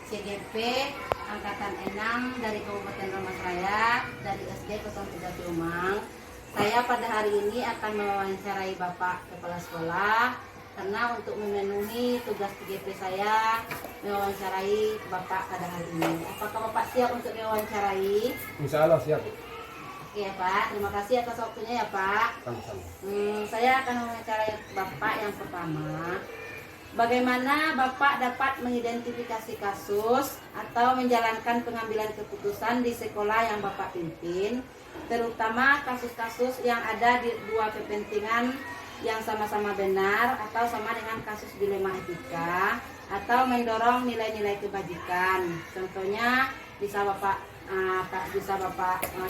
CGP Angkatan 6 dari Kabupaten Ramasraya, dari SD 03 Ciumang. Saya pada hari ini akan mewawancarai Bapak Kepala Sekolah karena untuk memenuhi tugas CGP saya mewawancarai Bapak pada hari ini. Apakah Bapak siap untuk mewawancarai? Insya Allah siap. Oke ya Pak, terima kasih atas waktunya ya Pak. Sama-sama. Saya akan mewawancarai Bapak yang pertama. Bagaimana Bapak dapat mengidentifikasi kasus atau menjalankan pengambilan keputusan di sekolah yang Bapak pimpin, terutama kasus-kasus yang ada di dua kepentingan yang sama-sama benar atau sama dengan kasus dilema etika atau mendorong nilai-nilai kebajikan. Contohnya bisa Bapak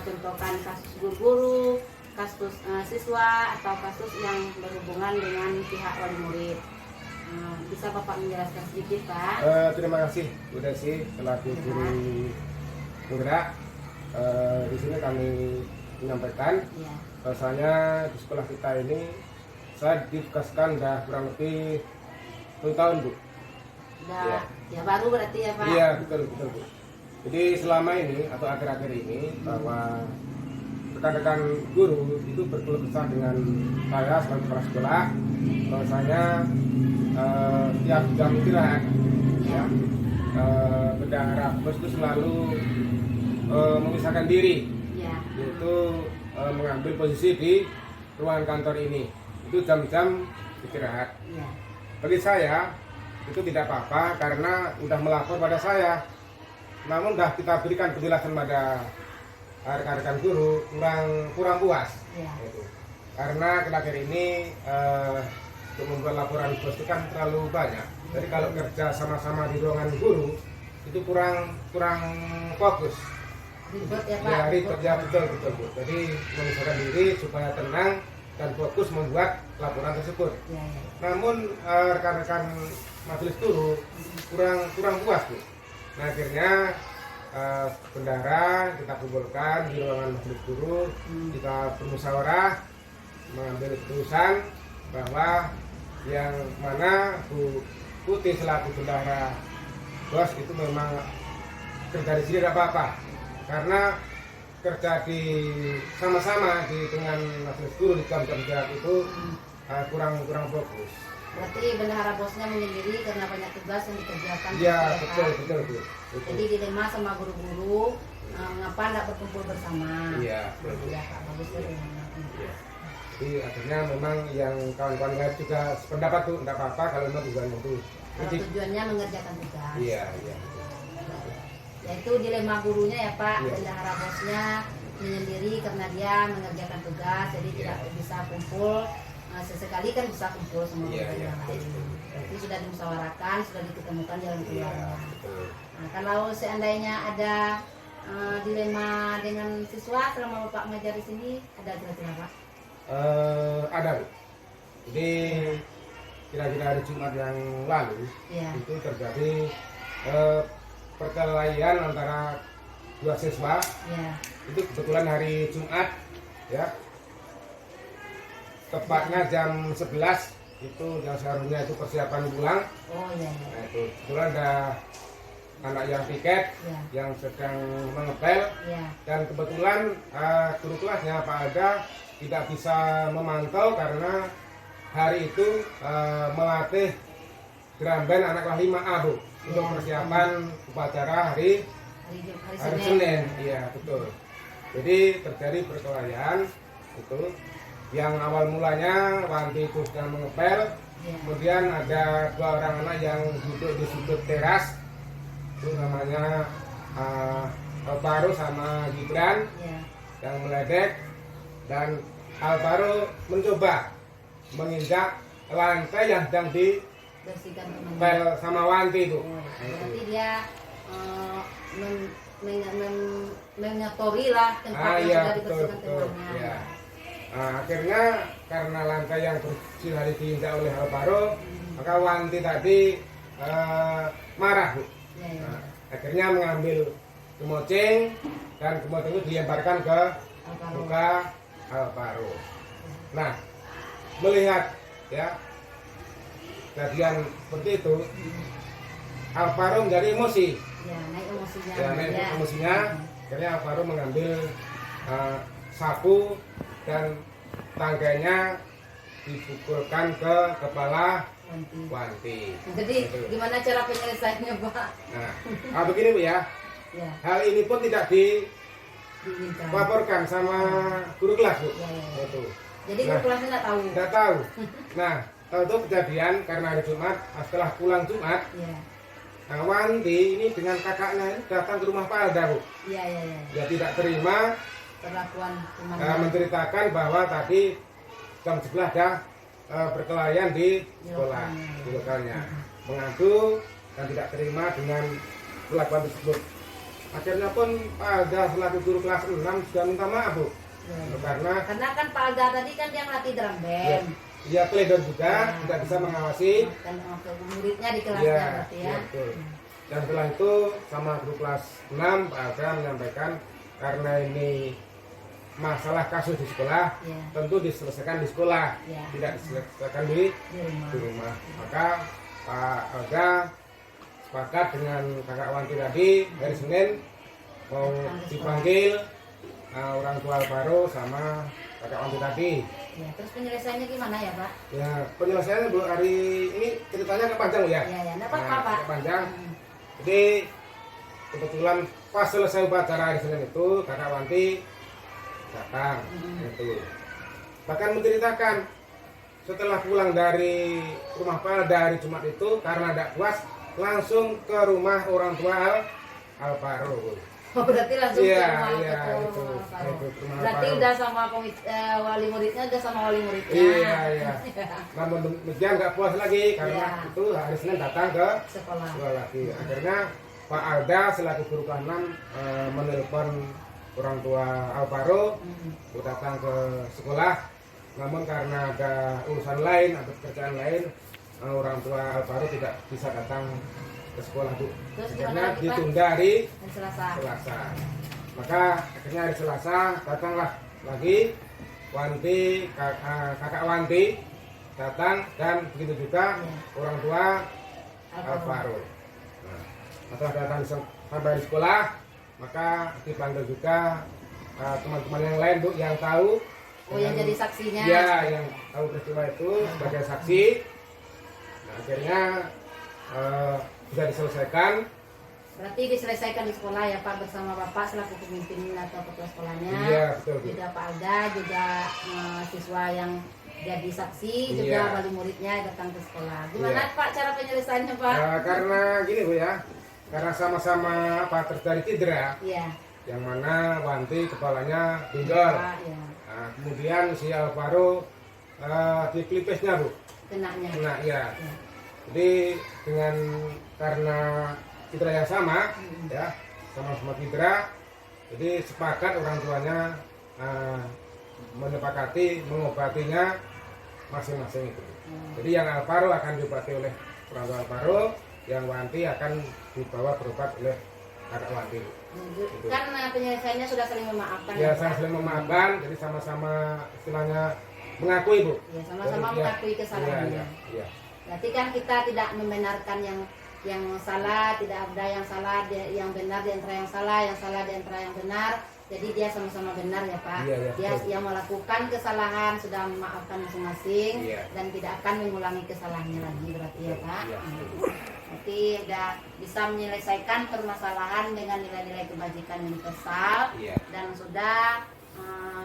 contohkan kasus guru-guru, kasus siswa atau kasus yang berhubungan dengan pihak wali murid. Bisa Bapak menjelaskan sedikit Pak? Terima kasih Bu Desi selaku guru penggerak. Di sini kami menyampaikan bahwasanya di sekolah kita ini saya ditugaskan sudah kurang lebih 1 tahun Bu. Ya baru berarti ya Pak? Iya betul Bu. Jadi selama ini atau akhir-akhir ini bahwa rekan-rekan guru itu berkeluh kesah dengan saya selaku kepala sekolah bahwasanya tiap jam istirahat ya, bendahara bos itu selalu memisahkan diri, yaitu mengambil posisi di ruangan kantor ini. Itu jam-jam istirahat. Bagi saya itu tidak apa-apa karena udah melapor pada saya. Namun udah kita berikan penjelasan pada rekan-rekan guru kurang puas. Gitu. Karena akhir ini untuk membuat laporan bos itu kan terlalu banyak. Jadi kalau kerja sama-sama di ruangan guru itu kurang fokus. Ribet ya Pak? Ya ribet ya betul Bu. Jadi memisahkan diri supaya tenang dan fokus membuat laporan tersebut. Namun rekan-rekan majelis guru kurang puas Bu. Nah akhirnya bendahara kita kumpulkan di ruangan majelis guru, kita bermusyawarah mengambil keputusan bahwa yang mana Bu Putih selaku bendahara bos itu memang kerja di sini tidak apa-apa karena kerja di sama-sama di dengan majelis guru di jam-jam istirahat itu kurang fokus. Berarti bendahara bosnya menyendiri karena banyak tugas yang dikerjakan. Iya betul Bu. Jadi dilema sama guru-guru mengapa tidak berkumpul bersama. Iya. Ya Pak, bagus ya. Jadi akhirnya memang yang kawan-kawan lain juga sependapat tuh, tidak apa-apa kalau memang tujuan itu. Tujuannya mengerjakan tugas. Iya. Yaitu dilema gurunya ya Pak, bendahara bosnya menyendiri karena dia mengerjakan tugas, jadi tidak bisa kumpul. Sesekali kan bisa kumpul sama guru yang lain. Berarti sudah dimusyawarahkan, sudah diketemukan jalan keluarnya. Nah, kalau seandainya ada dilema dengan siswa selama Bapak mengajar di sini, ada kira-kira Pak? Ada Bu. Jadi kira-kira hari Jumat yang lalu itu terjadi perkelahian antara dua siswa. Itu kebetulan hari Jumat ya, tepatnya jam 11 itu yang seharusnya itu persiapan pulang. Nah itu kebetulan ada anak yang piket yang sedang mengepel dan kebetulan guru kelasnya Pak Ada tidak bisa memantau karena hari itu melatih drum band anak kelas 5A Bu untuk persiapan upacara hari Senin. Iya betul. Jadi terjadi perkelahian itu yang awal mulanya Wanti itu sedang mengepel, kemudian ada 2 orang anak yang duduk di sudut teras itu namanya Alvaro sama Gibran yang meledek. Dan Alvaro mencoba menginjak lantai yang sedang bersihkan sama Wanti itu. Berarti dia mengotori lah tempat yang sudah dibersihkan temannya. Nah, akhirnya karena lantai yang bersih hari diinjak oleh Alvaro, maka Wanti tadi marah Bu. Nah, akhirnya mengambil kemoceng dan kemoceng itu dilemparkan ke muka Alvaro. Nah, melihat ya kejadian seperti itu, Alvaro menjadi emosi. Ya, naik emosinya. Ya, naik emosinya. Akhirnya Alvaro mengambil sapu dan tangganya dipukulkan ke kepala Wanti. Jadi gimana cara penyelesaiannya, Pak? Nah, begini Bu ya. Ya. Hal ini pun tidak dilaporkan sama guru kelas Bu. Itu. Jadi guru kelasnya nggak tahu. Nggak tahu. Nah, itu kejadian karena hari Jumat, setelah pulang Jumat, nah, Wanti ini dengan kakaknya ini datang ke rumah Pak Alda Bu. Iya. Dia tidak terima Perlakuan menceritakan bahwa tadi jam 11 ada perkelahian di sekolah, di lokalnya, mengadu dan tidak terima dengan perlakuan tersebut. Akhirnya pun Pak Alda selaku guru kelas 6 sudah minta maaf Bu. Karena kan Pak Alda tadi kan dia ngelatih drum band. Dia pledor juga, tidak bisa mengawasi. Dan muridnya di kelasnya berarti ya. Betul. Dan setelah itu sama guru kelas 6 Pak Alda menyampaikan karena ini masalah kasus di sekolah, tentu diselesaikan di sekolah, tidak diselesaikan di rumah. Maka Pak Alda sepakat dengan kakak Wanti tadi hari Senin mau dipanggil orang tua Alvaro sama kakak Wanti tadi. Ya, terus penyelesaiannya gimana ya Pak? Ya, penyelesaiannya Bu hari ini ceritanya kepanjang ya. Iya, enggak apa-apa Pak. Kepanjang. Jadi kebetulan pas selesai upacara hari Senin itu kakak Wanti datang itu. Bahkan menceritakan setelah pulang dari rumah Pak dari Jumat itu karena tidak puas langsung ke rumah orang tua Alvaro. Oh, berarti langsung ke rumah itu, berarti udah sama wali muridnya, udah sama wali muridnya. Iya. Namun demikian nggak puas lagi karena itu hari Senin datang ke sekolah lagi. Akhirnya Pak Alda selaku guru kelas 6 menelpon orang tua Alvaro untuk datang ke sekolah. Namun karena ada urusan lain, ada pekerjaan lain, orang tua Alvaro tidak bisa datang ke sekolah Bu. Akhirnya ditunda hari Selasa. Maka akhirnya hari Selasa datanglah lagi Wanti, kakak Wanti datang dan begitu juga orang tua Alvaro. Nah, setelah datang sampai di sekolah, maka dipanggil juga teman-teman yang lain Bu yang tahu. Yang jadi saksinya. Ya, yang tahu peristiwa itu sebagai saksi. Nah, akhirnya bisa diselesaikan. Berarti diselesaikan di sekolah ya Pak bersama Bapak selaku pemimpin atau ketua sekolahnya. Iya, betul. Juga Pak Alda, juga siswa yang jadi saksi, juga wali muridnya datang ke sekolah. Gimana Pak cara penyelesaiannya Pak? Karena gini Bu ya, karena sama-sama terjadi cedera. Iya. Yang mana Wanti kepalanya benjol. Nah, kemudian si Alvaro di pelipisnya Bu. Kena ya. Jadi dengan karena cedera yang sama, ya sama-sama cedera, jadi sepakat orang tuanya menyepakati mengobatinya masing-masing itu. Jadi yang Alvaro akan diobati oleh orang tua Alvaro, yang Wanti akan dibawa berobat oleh kakak Wanti. Gitu. Kan penyelesaiannya sudah saling memaafkan. Ya, saling memaafkan, jadi sama-sama istilahnya mengakui Bu. Ya, sama-sama mengakui kesalahannya. Iya. Berarti kan kita tidak membenarkan yang salah, tidak ada yang salah, yang benar di antara yang salah di antara yang benar. Jadi dia sama-sama benar ya Pak. Dia yang melakukan kesalahan sudah memaafkan masing-masing dan tidak akan mengulangi kesalahannya lagi berarti ya Pak. Berarti sudah bisa menyelesaikan permasalahan dengan nilai-nilai kebajikan universal dan sudah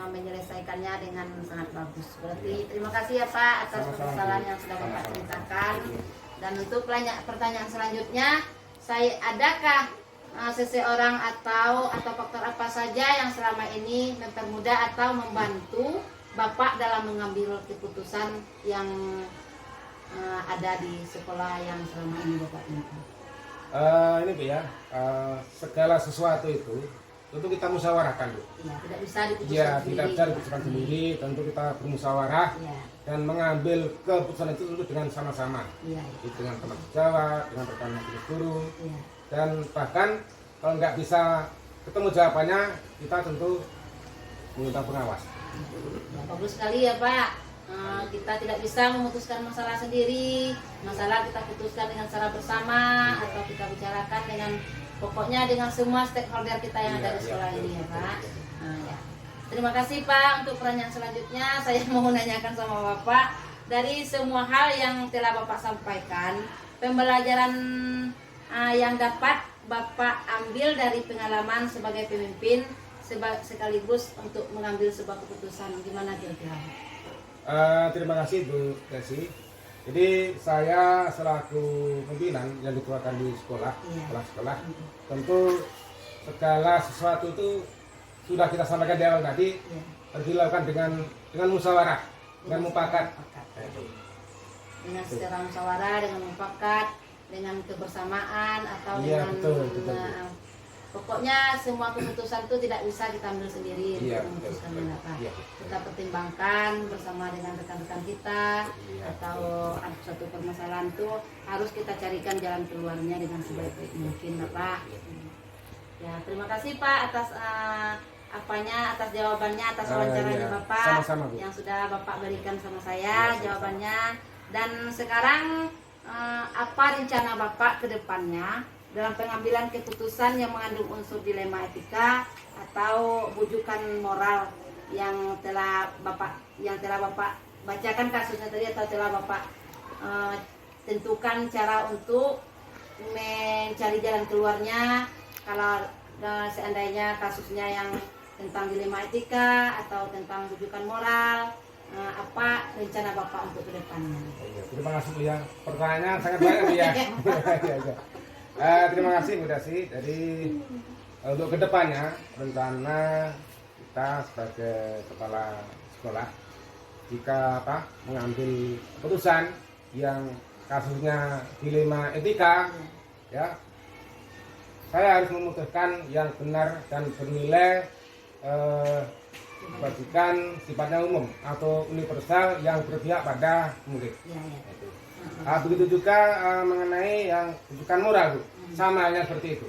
menyelesaikannya dengan sangat bagus. Berarti terima kasih ya Pak atas permasalahan yang sudah Bapak ceritakan. Dan untuk pertanyaan selanjutnya, adakah seseorang atau faktor apa saja yang selama ini mempermudah atau membantu Bapak dalam mengambil keputusan yang ada di sekolah yang selama ini Bapak tempuh? Ini Bu ya, segala sesuatu itu tentu kita musyawarahkan Bu. Ya, tidak bisa diputuskan ya, sendiri. tidak bisa diputuskan sendiri, tentu kita bermusyawarah dan mengambil keputusan itu tentu dengan sama-sama. Dengan teman sejawat, dengan rekan majelis guru, dan bahkan kalau nggak bisa ketemu jawabannya, kita tentu meminta pengawas. Ya, bagus sekali ya Pak. kita tidak bisa memutuskan masalah sendiri. Masalah kita putuskan dengan cara bersama atau kita bicarakan dengan pokoknya dengan semua stakeholder kita yang ada di sekolah ini ya Pak. Ya. Terima kasih Pak untuk pertanyaan selanjutnya. Saya mau menanyakan sama Bapak dari semua hal yang telah Bapak sampaikan, pembelajaran yang dapat Bapak ambil dari pengalaman sebagai pemimpin sekaligus untuk mengambil sebuah keputusan, gimana kira-kira? Terima kasih Bu Desi. Jadi saya selaku pimpinan yang dikeluarkan di sekolah, sekolah, tentu segala sesuatu itu sudah kita sampaikan di awal tadi, harus dilakukan dengan musyawarah, dengan mufakat. Dengan secara musyawarah, dengan mufakat, dengan kebersamaan atau dengan betul. Pokoknya semua keputusan itu tidak bisa kita ambil sendiri untuk memutuskan apa. Kita pertimbangkan bersama dengan rekan-rekan kita atau ada suatu permasalahan itu harus kita carikan jalan keluarnya dengan sebaik-baik mungkin Bapak. Ya, terima kasih Pak atas atas jawabannya, atas wawancaranya Bapak sama-sama, yang sudah Bapak berikan sama saya jawabannya. Dan sekarang apa rencana Bapak ke depannya dalam pengambilan keputusan yang mengandung unsur dilema etika atau bujukan moral yang telah Bapak bacakan kasusnya tadi atau telah Bapak tentukan cara untuk mencari jalan keluarnya kalau seandainya kasusnya yang tentang dilema etika atau tentang bujukan moral, apa rencana Bapak untuk kedepannya? Terima kasih Bu ya. Pertanyaannya sangat banyak Bu ya. Terima kasih Bu Desi. Jadi untuk kedepannya rencana kita sebagai kepala sekolah jika mengambil keputusan yang kasusnya dilema etika, ya saya harus memutuskan yang benar dan bernilai kebajikan sifatnya umum atau universal yang berpihak pada murid. Begitu juga mengenai yang bukan moral Bu, sama halnya seperti itu.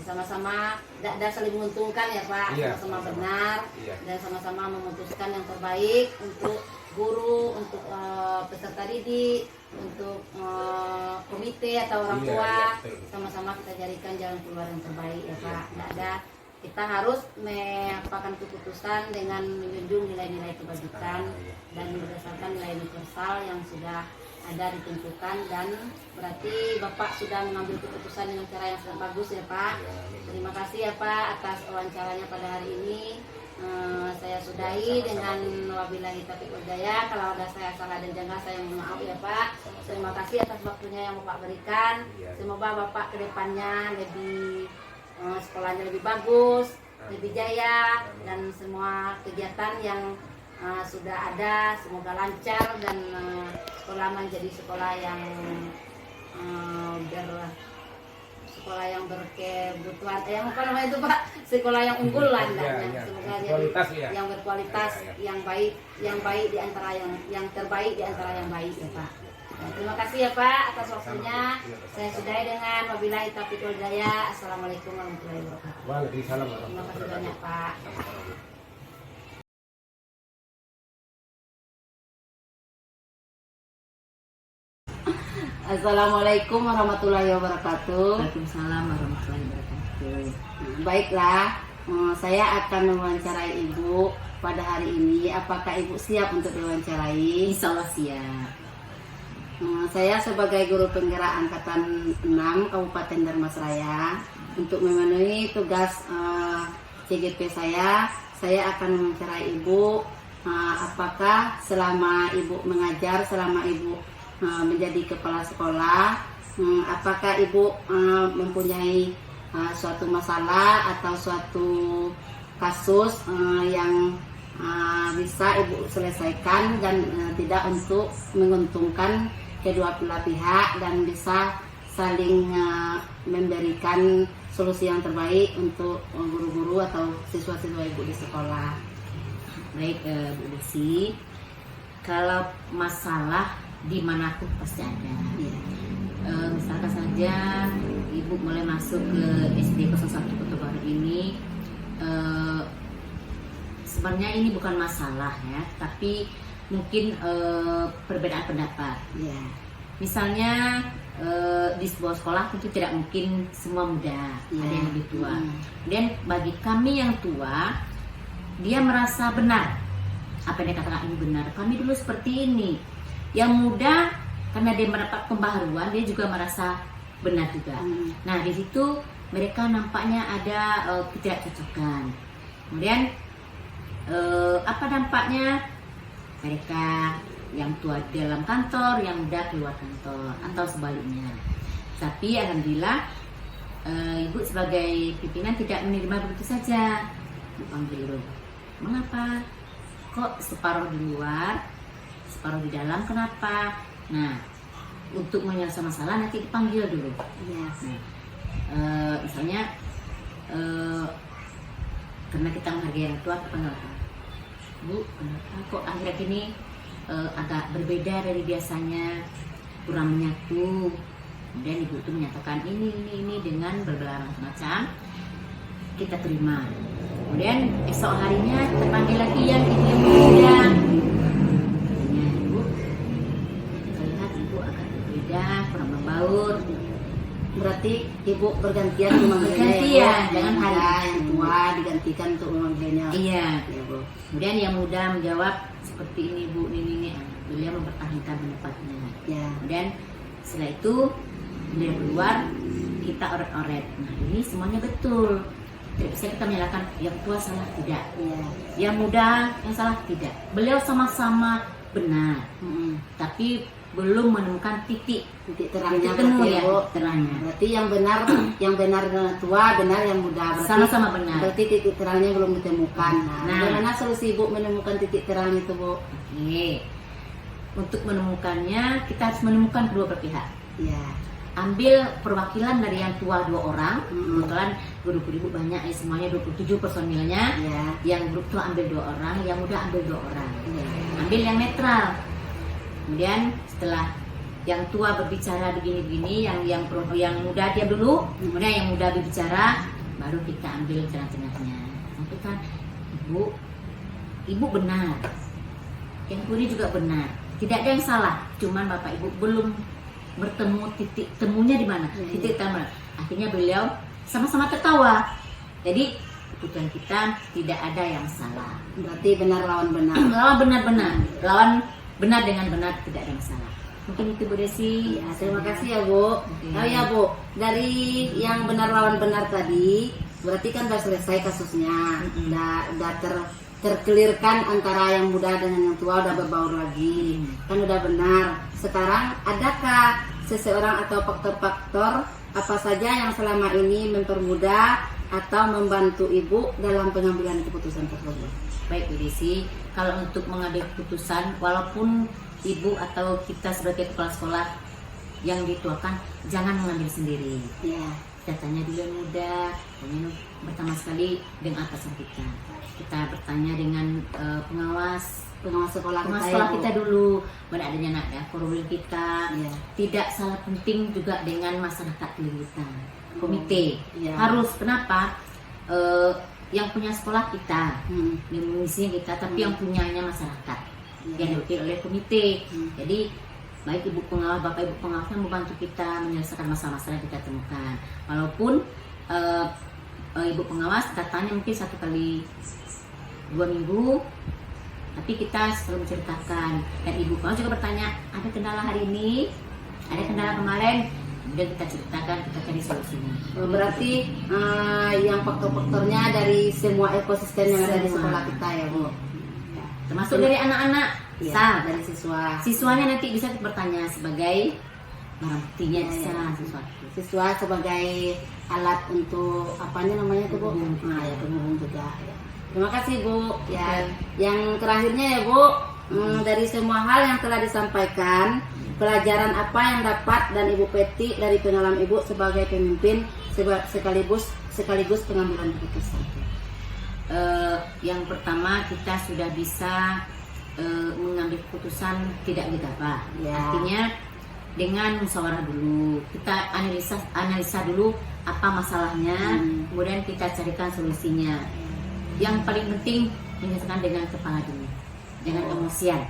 Sama-sama dan saling menguntungkan ya Pak, sama-sama benar dan sama-sama memutuskan yang terbaik untuk guru, untuk peserta didik, untuk komite atau orang tua, sama-sama kita carikan jalan keluar yang terbaik ya Pak. Tidak ada, kita harus mengapakan keputusan dengan menjunjung nilai-nilai kebajikan dan berdasarkan nilai universal yang sudah ada ditentukan, dan berarti Bapak sudah mengambil keputusan dengan cara yang sangat bagus ya Pak. Terima kasih ya Pak atas wawancaranya pada hari ini. Saya sudahi dengan wabillahi taufiq wal hidayah. Kalau ada saya salah dan janggal saya mohon maaf ya Pak. Terima kasih atas waktunya yang Bapak berikan. Semoga Bapak kedepannya lebih sekolahnya lebih bagus, lebih jaya, dan semua kegiatan yang sudah ada semoga lancar dan sekolah menjadi sekolah yang berkebutuhan, yang apa namanya itu Pak, sekolah yang unggul lah, semoga jadi yang berkualitas, yang baik di antara yang terbaik di antara yang baik ya Pak. Terima kasih ya Pak atas waktunya. Saya sudahi dengan wabillahi taufiq wal hidayah. Assalamualaikum warahmatullahi wabarakatuh. Waalaikumsalam. Terima kasih banyak Pak. Assalamualaikum warahmatullahi wabarakatuh. Waalaikumsalam warahmatullahi wabarakatuh. Baiklah, saya akan mewawancarai Ibu pada hari ini. Apakah Ibu siap untuk diwawancarai? Insya Allah siap. Saya sebagai guru penggerak angkatan 6 Kabupaten Dharmasraya, untuk memenuhi tugas CGP saya akan mewawancarai Ibu. Apakah selama Ibu mengajar, selama Ibu menjadi kepala sekolah, apakah Ibu mempunyai suatu masalah atau suatu kasus yang bisa Ibu selesaikan dan tidak untuk menguntungkan kedua belah pihak, dan bisa saling memberikan solusi yang terbaik untuk guru-guru atau siswa-siswa Ibu di sekolah. Baik Bu Desi, kalau masalah dimanapun pasti ada. Misalkan saja Ibu mulai masuk ke SD 01 Kota Baru ini, sebenarnya ini bukan masalah ya, tapi mungkin perbedaan pendapat. Ya. Misalnya di sebuah sekolah tentu tidak mungkin semua muda, Ya. ada yang lebih tua. Dan bagi kami yang tua, dia merasa benar apa yang dia katakan ini benar. Kami dulu seperti ini. Yang muda karena dia mendapat pembaharuan, dia juga merasa benar juga. Nah, di situ mereka nampaknya ada ketidakcocokan. Kemudian apa dampaknya? Mereka yang tua di dalam kantor, yang muda keluar kantor, atau sebaliknya. Tapi alhamdulillah ibu sebagai pimpinan tidak menerima begitu saja. Ibu panggil dulu. Mengapa? Kok separuh di luar, separuh di dalam? Kenapa? Nah, untuk menyelesaikan masalah nanti dipanggil dulu. Ya. Nah, misalnya karena kita menghargai yang tua, kenapa? Bu, kenapa kok akhir-akhir ini agak berbeda dari biasanya, kurang menyatu? Kemudian ibu itu menyatakan ini dengan berbelarang macam, kita terima. Kemudian esok harinya terpanggil lagi yang ibu yang berbeda. Katanya, ibu, kita lihat ibu agak berbeda, kurang membaur. Berarti ibu bergantian memanggilnya. Bergantian, jangan hari yang tua digantikan untuk memanggilnya. Iya. Ya, Bu. Kemudian yang muda menjawab seperti ini bu, ini. Beliau mempertahankan pendapatnya. Ya. Kemudian setelah itu beliau keluar, kita oret-oret. Nah, ini semuanya betul. Tidak bisa kita menyalahkan yang tua salah, tidak. Ya. Yang muda yang salah, tidak. Beliau sama-sama benar, tapi belum menemukan titik terangnya temu berarti, ya, Bu. terangnya. Berarti yang benar tua, benar yang muda. Berarti Sama-sama benar. Berarti titik terangnya belum ditemukan. Nah, Nah. bagaimana solusi ibu menemukan titik terang itu, Bu? Oke. Untuk menemukannya kita harus menemukan kedua belah pihak. Ya. Ambil perwakilan dari yang tua 2 orang. Kebetulan guru ibu banyak ya, semuanya 27 personilnya. Ya. Yang grup tua ambil 2 orang, yang muda ambil 2 orang. Ya. Ambil yang netral. Kemudian setelah yang tua berbicara begini-begini, yang muda diam dulu. Kemudian yang muda berbicara, baru kita ambil tengah-tengahnya. Sampaikan, ibu benar, yang ini juga benar, tidak ada yang salah. Cuman bapak ibu belum bertemu titik temunya di mana, titik temu. Akhirnya beliau sama-sama tertawa. Jadi keputusan kita tidak ada yang salah. Berarti benar lawan benar. Lawan benar-benar, lawan benar dengan benar, tidak ada masalah. Mungkin itu Bu Desi. Ya, terima kasih ya, Bu. Oh ya, Bu, dari yang benar lawan benar tadi, berarti kan sudah selesai kasusnya. Udah terkelirkan antara yang muda dengan yang tua, udah berbaur lagi. Kan udah benar. Sekarang adakah seseorang atau faktor-faktor apa saja yang selama ini mempermudah atau membantu ibu dalam pengambilan keputusan tersebut? Baik Bu Desi, kalau untuk mengambil keputusan, walaupun ibu atau kita sebagai kepala sekolah yang dituakan, jangan mengambil sendiri. Ya. Kita tanya dulu yang muda, pertama sekali dengan atasan kita. Kita bertanya dengan pengawas sekolah kita dulu, pada adanya anak forum kita. Ya. Tidak salah penting juga dengan masyarakat kita, komite. Ya. Harus, kenapa? Yang punya sekolah kita, yang mengisinya kita, tapi yang punyanya masyarakat, yang diwakili oleh komite. Jadi baik ibu pengawas, bapak ibu pengawas yang membantu kita menyelesaikan masalah-masalah yang kita temukan. Walaupun ibu pengawas datanya mungkin 1 kali 2 minggu, tapi kita selalu menceritakan. Dan ibu pengawas juga bertanya, ada kendala hari ini, ada kendala kemarin, kemudian kita ceritakan, kita cari solusinya. Berarti yang faktor-faktornya dari semua ekosistem yang ada di sekolah kita ya, Bu. Ya. Termasuk dari anak-anak, Ya, dari siswa. siswanya nanti bisa bertanya sebagai barang buktinya, bisa sesuatu. Siswa sebagai alat untuk apanya namanya itu, Bu? Penghubung. Ya, penghubung juga. Ya. Terima kasih, Bu. Ya, yang terakhirnya ya, Bu, dari semua hal yang telah disampaikan, pelajaran apa yang dapat dan Ibu Peti dari pengalaman Ibu sebagai pemimpin sekaligus pengambilan keputusan? Yang pertama, kita sudah bisa mengambil keputusan tidak gegabah. Ya. Artinya dengan musyawarah dulu, kita analisa dulu apa masalahnya, kemudian kita carikan solusinya. Yang paling penting menyelesaikan dengan kepala dulu, jangan emosian.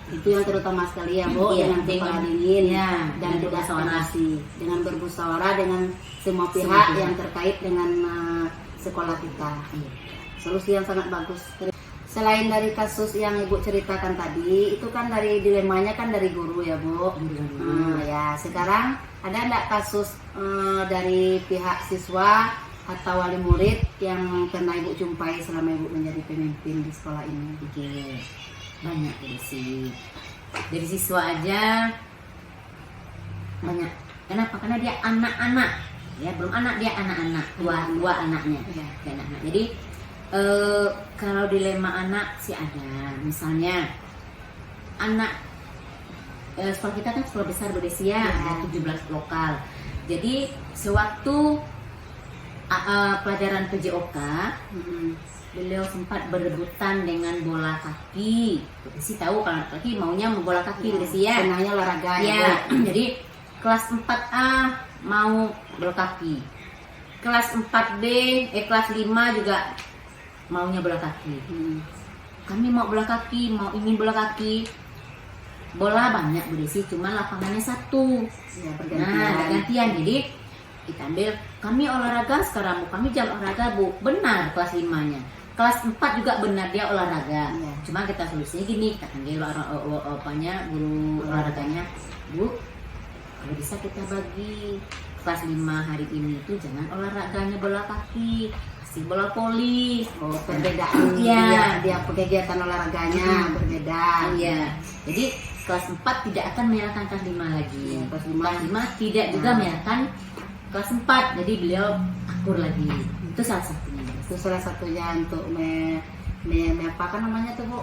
Itu yang terutama sekali ya Bu, Iya, dengan kepala dingin ya, dan tidak bermusyawarah. emosi, dengan bermusyawarah dengan semua pihak pihak. yang terkait dengan sekolah kita. Iya. Solusi yang sangat bagus. Selain dari kasus yang Ibu ceritakan tadi, itu kan dari dilemanya kan dari guru ya Bu. Ya, sekarang ada enggak kasus dari pihak siswa atau wali murid yang pernah Ibu jumpai selama Ibu menjadi pemimpin di sekolah ini? Oke, banyak dari siswa aja banyak. Kenapa? Karena dia anak-anak, ya belum anak, dia anak-anak, dua anaknya, Ya. dia anak-anak. Jadi kalau dilema anak sih ada, misalnya anak sekolah kita kan sekolah besar Bodesia, ada 17 lokal. Jadi sewaktu pelajaran PJOK, beliau sempat berebutan dengan bola kaki. Sih tahu kalau kaki maunya bola kaki Bodesia. Senangnya olahraga Ya, jadi kelas 4A mau bola kaki. Kelas 4B, kelas 5 juga maunya bola kaki. Kami mau bola kaki, ingin bola kaki. Bola banyak Bu Desi, cuma lapangannya satu. Ya, Nah, gantian. Jadi kita ambil, kami olahraga sekarang Bu, kami jam olahraga Bu. Benar kelas 5-nya. Kelas 4 juga benar dia olahraga. Ya. Cuma kita solusinya gini, kata dia guru olahraganya, Bu, kalau bisa kita bagi kelas 5 hari ini itu jangan olahraganya bola kaki, kasih bola voli. Oh, perbedaan Iya. dia kegiatan olahraganya berbeda. Iya. Jadi kelas 4 tidak akan menyerahkan kelas 5 lagi. Ya, kelas Kelas 5 tidak juga Nah. menyerahkan kelas 4. Jadi beliau akur lagi. Itu salah satunya. Itu salah satunya untuk apa kan namanya tuh Bu?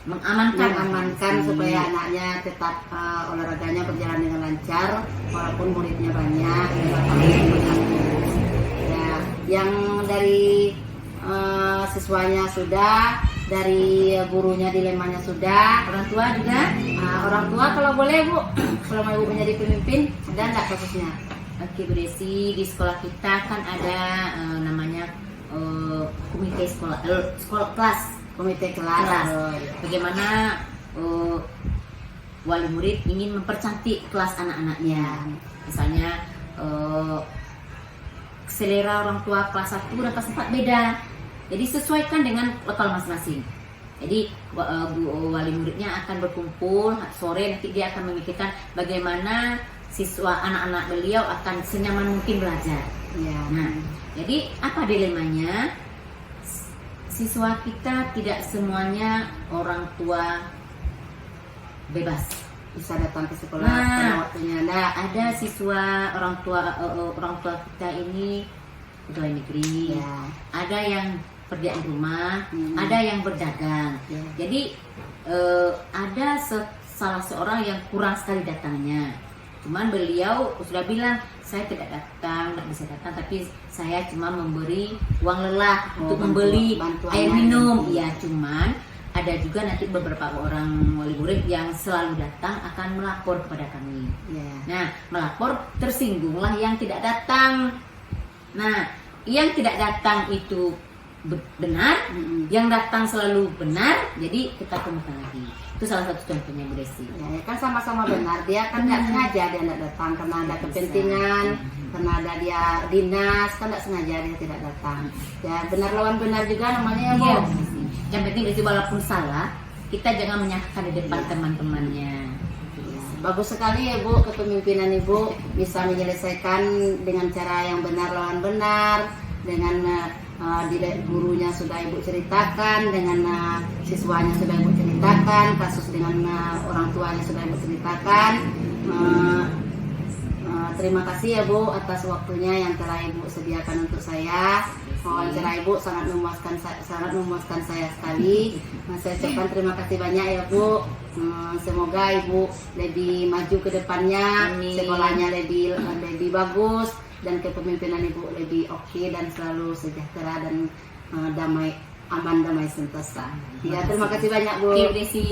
Mengamankan supaya anaknya tetap olahraganya berjalan dengan lancar walaupun muridnya banyak. Ya, yang dari siswanya sudah, dari gurunya dilemanya sudah, Orang tua juga. orang tua kalau boleh Bu, selama Ibu menjadi pemimpin ada nggak kasusnya? Oke Bu Desi, di sekolah kita kan ada namanya komite sekolah, sekolah kelas. Komite kelas. Bagaimana wali murid ingin mempercantik kelas anak-anaknya. Misalnya selera orang tua kelas 1 dan kelas 4 beda. Jadi sesuaikan dengan lokal masing-masing. Jadi wali muridnya akan berkumpul sore, nanti dia akan memikirkan bagaimana siswa anak-anak beliau akan senyaman mungkin belajar. Ya. Nah, jadi apa dilemanya? Siswa kita tidak semuanya orang tua bebas Bisa datang ke sekolah Nah, pada waktunya. Nah, ada siswa orang tua kita ini pegawai negeri, ya. ada yang pekerjaan rumah, Hmm. ada yang berdagang. Ya. Jadi ada salah seorang yang kurang sekali datangnya. Cuman beliau sudah bilang, saya tidak datang, tidak bisa datang, tapi saya cuma memberi uang lelah untuk membeli bantuan air lain. minum. Ya, cuman ada juga nanti beberapa orang wali murid yang selalu datang akan melapor kepada kami. Ya. Nah, melapor tersinggunglah yang tidak datang. Nah, yang tidak datang itu benar, yang datang selalu benar, jadi kita temukan lagi. Itu salah satu contohnya Bu Desi. Ya, kan sama-sama benar. Dia kan nggak sengaja dia nggak datang karena ada kepentingan, karena ada dia dinas, kan nggak sengaja dia tidak datang. Ya, benar lawan benar juga namanya ya Bu. Iya, Bu Desi. Yang penting Desi walaupun salah, kita jangan menyalahkan di depan teman-temannya. Bagus sekali ya Bu, kepemimpinan Ibu bisa menyelesaikan dengan cara yang benar lawan benar, dengan gurunya sudah Ibu ceritakan, dengan siswanya sudah Ibu ceritakan, kasus dengan orang tuanya sudah Ibu ceritakan. Terima kasih ya Bu atas waktunya yang telah Ibu sediakan untuk saya. Wawancara Ibu sangat memuaskan saya sekali. Saya ucapkan terima kasih banyak ya Bu. Semoga Ibu lebih maju ke depannya, Amin. sekolahnya lebih bagus, dan kepemimpinan Ibu lebih oke dan selalu sejahtera dan aman damai sentosa. Ya, terima kasih banyak Bu. Oke, Bu Desi.